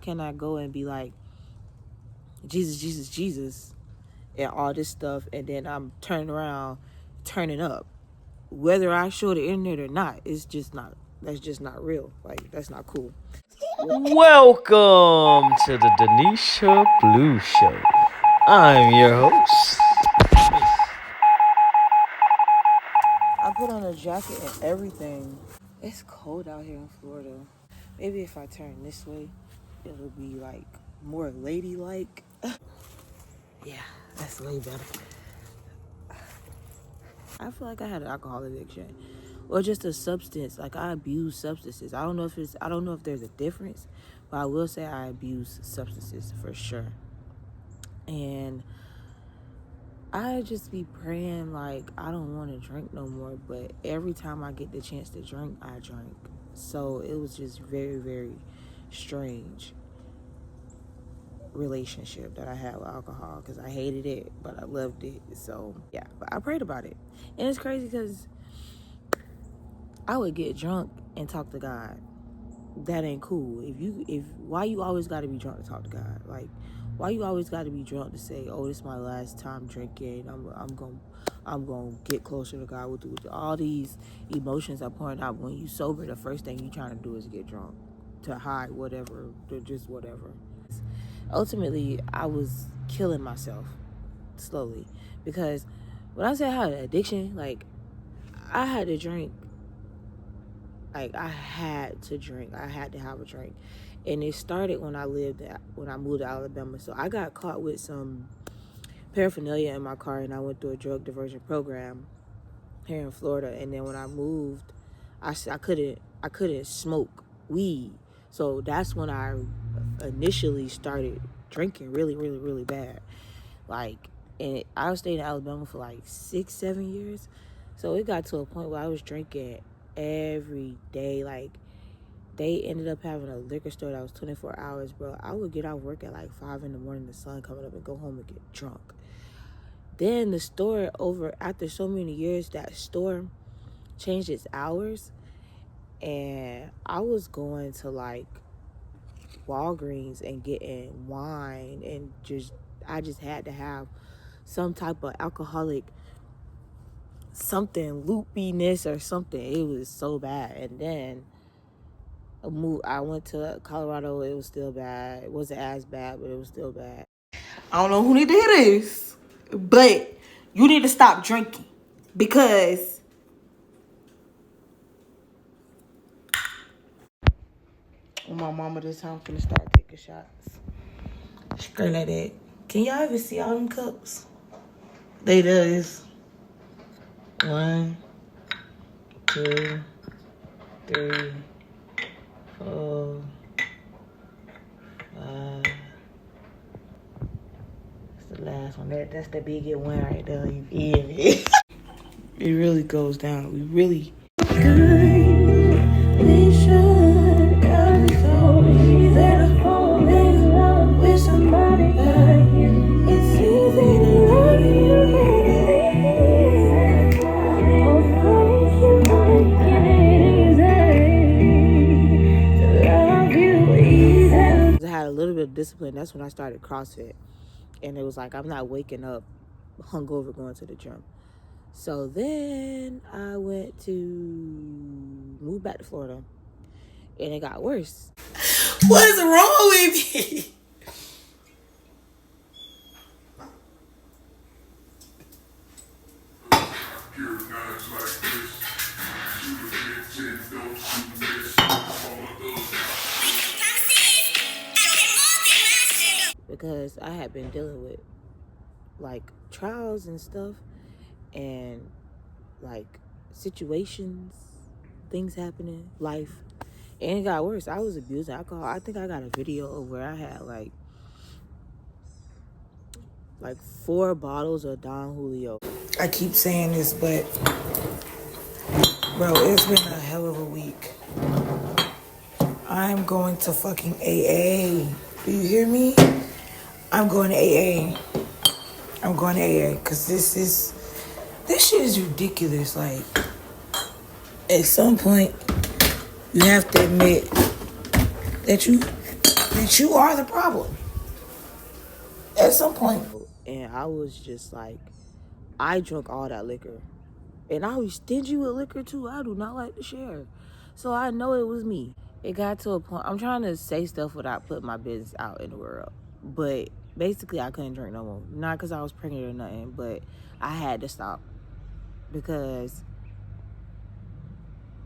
can I go and be like, Jesus, Jesus, Jesus, and all this stuff, and then I'm turning around, turning up? Whether I show the internet or not, it's just not, that's just not real. Like, that's not cool. Welcome to the Denisha Blue Show. I'm your host. I put on a jacket and everything. It's cold out here in Florida. Maybe if I turn this way, it'll be like more ladylike. Yeah, that's way better. I feel like I had an alcohol addiction, or just a substance. Like, I abuse substances. I don't know if there's a difference, but I will say I abuse substances for sure. And I just be praying, like, I don't want to drink no more, but every time I get the chance to drink, I drink. So it was just very, very strange relationship that I had with alcohol, because I hated it, but I loved it. So yeah, but I prayed about it. And it's crazy because I would get drunk and talk to God. That ain't cool. Why you always got to be drunk to talk to God? Like, why you always got to be drunk to say, oh, this is my last time drinking, I'm gonna get closer to God with all these emotions I point out. When you sober, the first thing you trying to do is get drunk to hide whatever, to just whatever. Ultimately, I was killing myself slowly, because when I say I had an addiction, like, I had to drink. Like, I had to drink. I had to have a drink. And it started when I moved to Alabama. So I got caught with some paraphernalia in my car, and I went through a drug diversion program here in Florida. And then when I moved, I couldn't smoke weed. So that's when I initially started drinking really, really, really bad. Like, and I stayed in Alabama for like 6-7 years. So it got to a point where I was drinking every day. Like, they ended up having a liquor store that was 24 hours, bro. I would get out of work at like 5 in the morning, the sun coming up, and go home and get drunk. Then the store, after so many years, that store changed its hours, and I was going to like Walgreens and getting wine, and I just had to have some type of alcoholic something, loopiness or something. It was so bad. And then I went to Colorado. It was still bad. It wasn't as bad, but it was still bad. I don't know who need to hear this, but you need to stop drinking, because my mama this time finna start taking shots. Straight like that. Can y'all even see all them cups? They does. 1, 2, 3, 4, 5. That's the last one. That's the biggest one right there. You feel me? It really goes down. We really. We should have told me that I fall in love with somebody like you. It's easy to love you. I had a little bit of discipline. That's when I started CrossFit, and it was like, I'm not waking up hungover going to the gym. So then I went to move back to Florida, and it got worse. What is wrong with me? Because I had been dealing with like trials and stuff, and like situations, things happening, life, and it got worse. I was abusing alcohol. I think I got a video of where I had like 4 bottles of Don Julio. I keep saying this, but bro, it's been a hell of a week. I'm going to fucking AA. Do you hear me? I'm going to AA. I'm going to AA because this shit is ridiculous. Like, at some point, you have to admit that that you are the problem at some point. And I was just like, I drank all that liquor. And I was stingy with liquor too. I do not like to share. So I know it was me. It got to a point, I'm trying to say stuff without putting my business out in the world. But basically I couldn't drink no more. Not because I was pregnant or nothing, but I had to stop. Because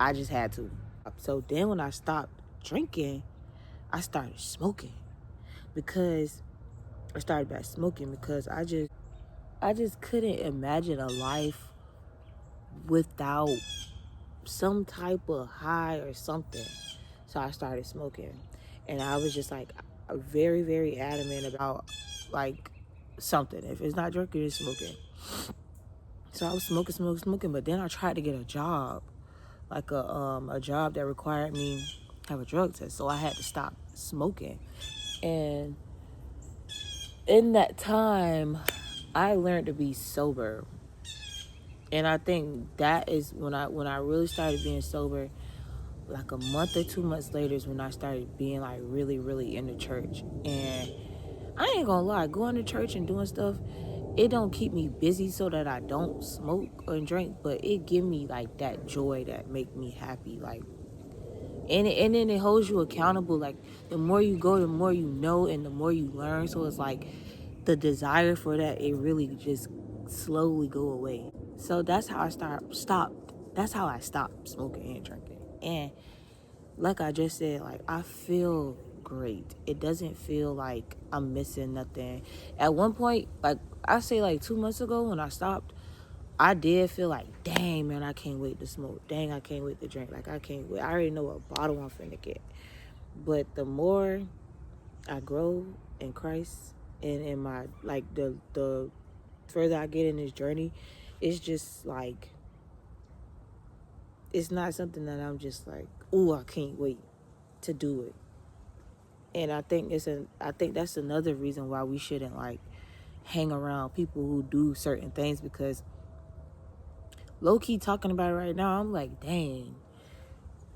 I just had to. So then when I stopped drinking, I started smoking. Because I started back smoking because I just couldn't imagine a life without some type of high or something. So I started smoking. And I was just like very, very adamant about like something. If it's not drinking, it's smoking. So I was smoking. But then I tried to get a job, like a job that required me to have a drug test. So I had to stop smoking. And in that time, I learned to be sober. And I think that is when I really started being sober. Like a month or 2 months later is when I started being like really, really into church. And I ain't gonna lie, going to church and doing stuff, it don't keep me busy so that I don't smoke or drink, but it give me like that joy that make me happy. Like, and then it holds you accountable. Like the more you go, the more you know, and the more you learn. So it's like the desire for that, it really just slowly go away. So that's how I stopped. That's how I stopped smoking and drinking. And like I just said, like I feel great. It doesn't feel like I'm missing nothing. At one point, like I say like 2 months ago when I stopped, I did feel like, dang man, I can't wait to smoke. Dang, I can't wait to drink. Like I can't wait. I already know what bottle I'm finna get. But the more I grow in Christ and in my like the further I get in this journey, it's just like it's not something that I'm just like, ooh, I can't wait to do it. And I think that's another reason why we shouldn't like hang around people who do certain things, because low key talking about it right now, I'm like, dang,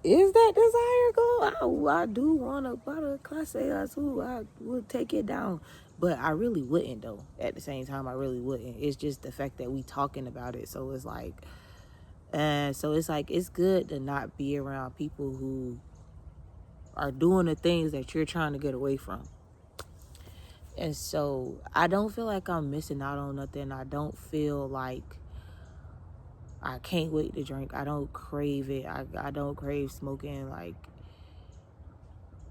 is that desire go? I do want a bottle of Class A too. I would take it down. But I really wouldn't though. At the same time, I really wouldn't. It's just the fact that we talking about it. So it's like, it's good to not be around people who are doing the things that you're trying to get away from. And so I don't feel like I'm missing out on nothing. I don't feel like I can't wait to drink. I don't crave it. I don't crave smoking. Like,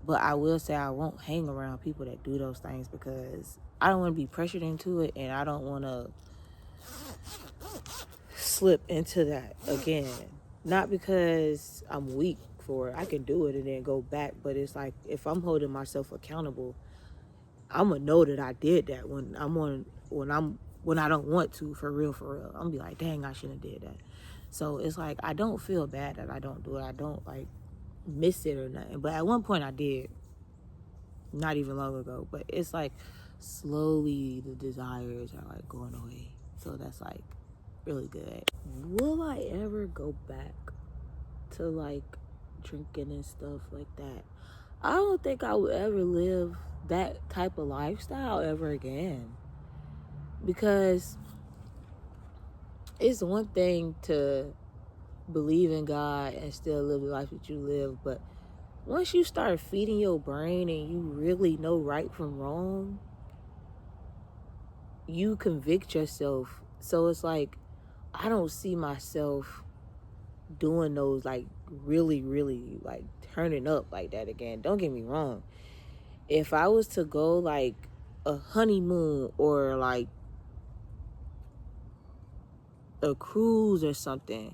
but I will say I won't hang around people that do those things because I don't want to be pressured into it, and I don't want to slip into that again. Not because I'm weak for it. I can do it and then go back. But it's like if I'm holding myself accountable, I'm gonna know that I did that when I don't want to, for real. I'm gonna be like, dang, I shouldn't have did that. So it's like I don't feel bad that I don't do it. I don't like miss it or nothing. But at one point I did, not even long ago. But it's like slowly the desires are like going away. So that's like really good. Will I ever go back to like drinking and stuff like that? I don't think I would ever live that type of lifestyle ever again, because it's one thing to believe in God and still live the life that you live, but once you start feeding your brain and you really know right from wrong, you convict yourself. So it's like I don't see myself doing those like really, really like turning up like that again. Don't get me wrong. If I was to go like a honeymoon or like a cruise or something,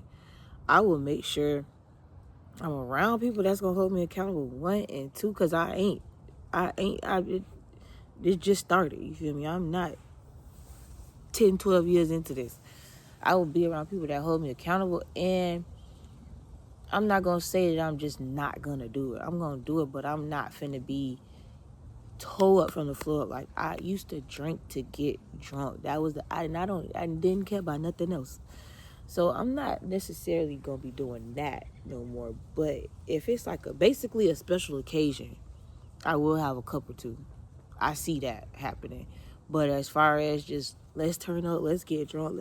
I will make sure I'm around people that's gonna hold me accountable. 1 and 2, because it just started. You feel me? I'm not 10, 12 years into this. I will be around people that hold me accountable, and I'm not gonna say that I'm just not gonna do it. I'm gonna do it, but I'm not finna be toe up from the floor up. Like I used to drink to get drunk. That was I didn't care about nothing else. So I'm not necessarily gonna be doing that no more. But if it's like basically a special occasion, I will have a cup or two. I see that happening. But as far as just let's turn up, let's get drunk,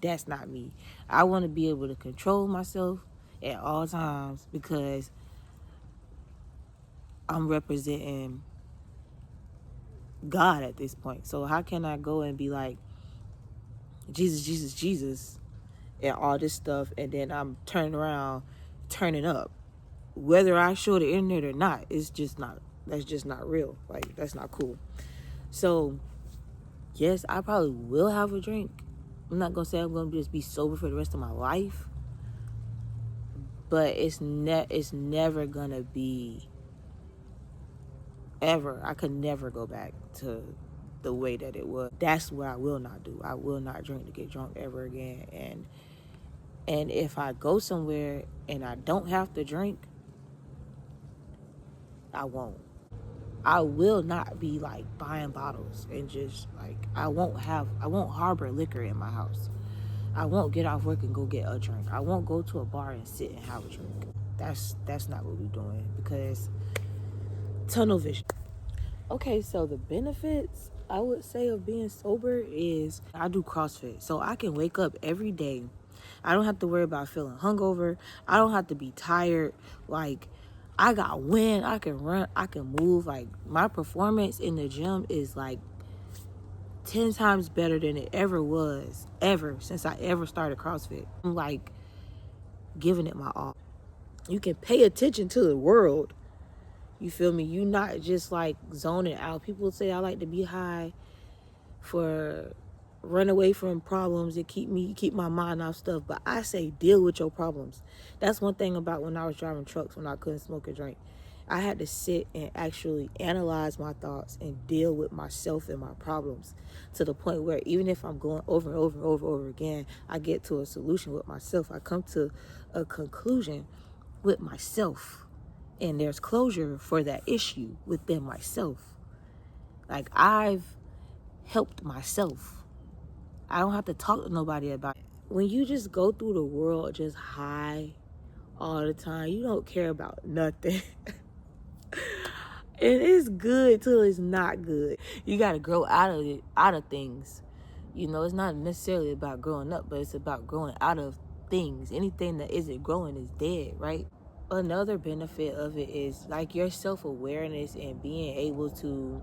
that's not me. I want to be able to control myself at all times because I'm representing God at this point. So how can I go and be like, Jesus, Jesus, Jesus, and all this stuff, and then I'm turning around, turning up? Whether I show the internet or not, it's just not, that's just not real. Like, that's not cool. So, yes, I probably will have a drink. I'm not going to say I'm going to just be sober for the rest of my life. But it's never going to be ever. I could never go back to the way that it was. That's what I will not do. I will not drink to get drunk ever again. And if I go somewhere and I don't have to drink, I won't. I will not be like buying bottles and just like I won't harbor liquor in my house. I won't get off work and go get a drink. I won't go to a bar and sit and have a drink. That's not what we're doing because tunnel vision. Okay, so the benefits I would say of being sober is I do CrossFit. So I can wake up every day. I don't have to worry about feeling hungover. I don't have to be tired. Like, I got wind. I can run. I can move. Like, my performance in the gym is like 10 times better than it ever was, ever, since I ever started CrossFit. I'm like giving it my all. You can pay attention to the world. You feel me? You not just like zoning out. People say I like to be high for run away from problems and keep my mind off stuff. But I say deal with your problems. That's one thing about when I was driving trucks when I couldn't smoke or drink. I had to sit and actually analyze my thoughts and deal with myself and my problems to the point where even if I'm going over and over and over again, I get to a solution with myself. I come to a conclusion with myself. And there's closure for that issue within myself. Like, I've helped myself. I don't have to talk to nobody about it. When you just go through the world just high all the time, you don't care about nothing. And it's good till it's not good. You got to grow out of things. You know, it's not necessarily about growing up, but it's about growing out of things. Anything that isn't growing is dead, right? Another benefit of it is like your self-awareness and being able to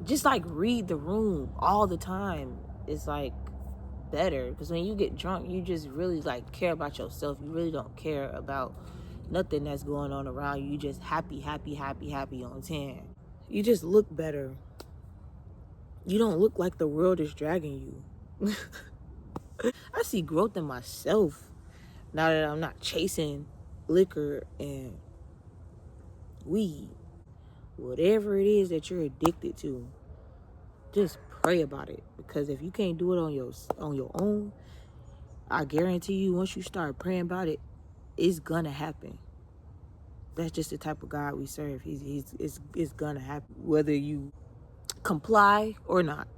just like read the room all the time is like better, because when you get drunk you just really like care about yourself. You really don't care about nothing that's going on around you. You just happy on 10. You just look better. You don't look like the world is dragging you. I see growth in myself now that I'm not chasing liquor and weed. Whatever it is that you're addicted to, just pray about it. Because if you can't do it on your own, I guarantee you once you start praying about it, it's gonna happen. That's just the type of God we serve. It's gonna happen whether you comply or not.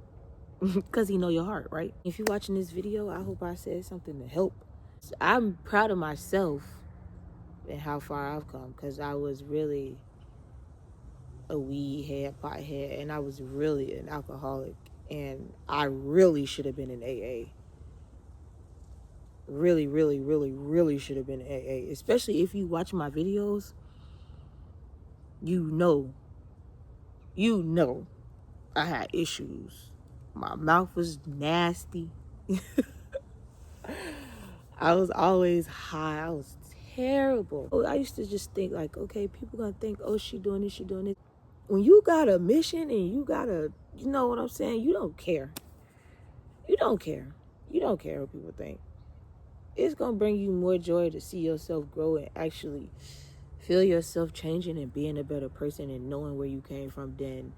Because he know your heart, right? If you're watching this video, I hope I said something to help. I'm proud of myself and how far I've come, because I was really a weed head, pot head, and I was really an alcoholic, and I really should have been in AA. Really should have been in AA. Especially if you watch my videos, you know I had issues. My mouth was nasty. I was always high. I was terrible. I used to just think like, okay, people gonna think, oh, she doing this. When you got a mission and you know what I'm saying? You don't care. You don't care what people think. It's gonna bring you more joy to see yourself grow and actually feel yourself changing and being a better person and knowing where you came from than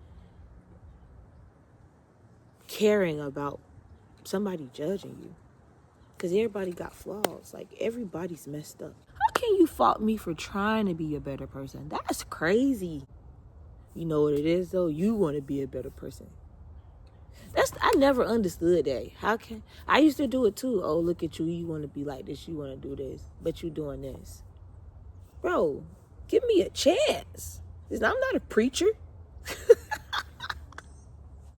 caring about somebody judging you. Because everybody got flaws. Like, everybody's messed up. How can you fault me for trying to be a better person? That's crazy. You know what it is, though? You want to be a better person. I never understood that. I used to do it, too. Oh, look at you. You want to be like this. You want to do this. But you doing this. Bro, Give me a chance. I'm not a preacher.